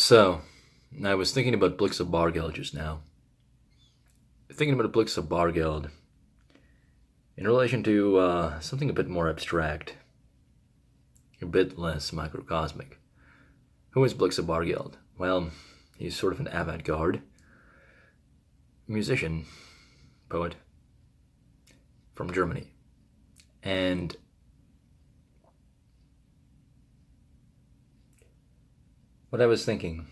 So, I was thinking about Blixa Bargeld just now. Thinking about Blixa Bargeld in relation to something a bit more abstract, a bit less microcosmic. Who is Blixa Bargeld? Well, he's sort of an avant-garde musician, poet from Germany. And what I was thinking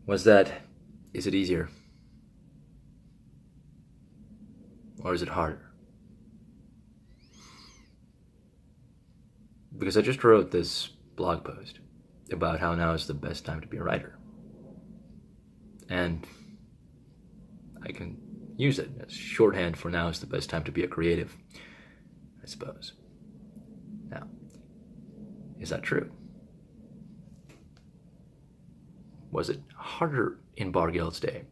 was that, is it easier? Or is it harder? Because I just wrote this blog post about how now is the best time to be a writer. And I can use it as shorthand for now is the best time to be a creative, I suppose. Now, is that true? Was it harder in Bargeld's day?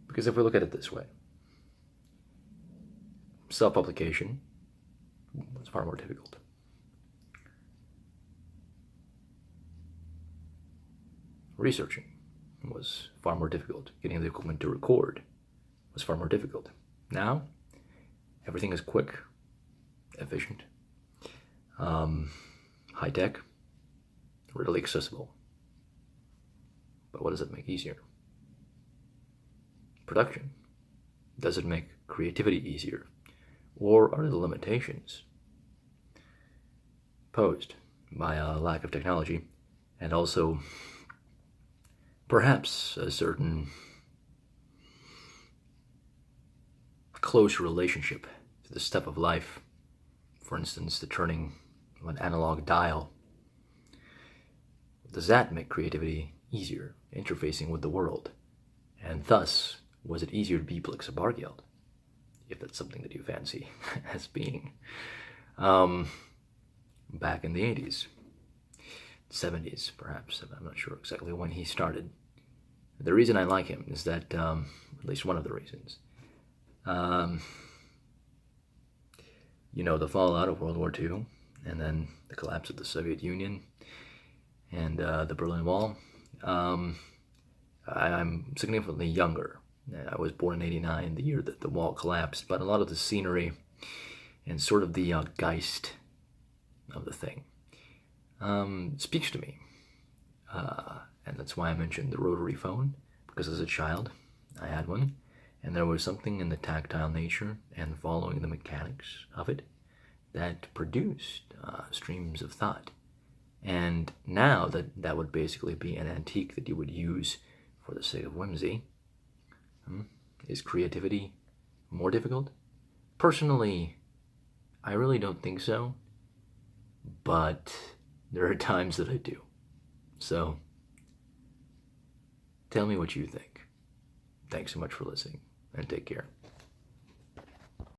Because if we look at it this way, self-publication was far more difficult. Researching was far more difficult. Getting the equipment to record was far more difficult. Now, everything is quick, efficient, high-tech, readily accessible. But what does it make easier? Production. Does it make creativity easier? Or are the limitations posed by a lack of technology and also perhaps a certain close relationship to the step of life? For instance, the turning of an analog dial. Does that make creativity easier, interfacing with the world? And thus, was it easier to be Blixa Bargeld, if that's something that you fancy as being, back in the 80s, 70s perhaps, I'm not sure exactly when he started. The reason I like him is that, at least one of the reasons, the fallout of World War II, and then the collapse of the Soviet Union, and the Berlin Wall. I'm significantly younger. I was born in '89, the year that the wall collapsed, but a lot of the scenery and sort of the geist of the thing speaks to me. And that's why I mentioned the rotary phone, because as a child I had one, and there was something in the tactile nature and following the mechanics of it that produced streams of thought. And now that would basically be an antique that you would use for the sake of whimsy. Is creativity more difficult? Personally, I really don't think so, but there are times that I do. So, tell me what you think. Thanks so much for listening, and take care.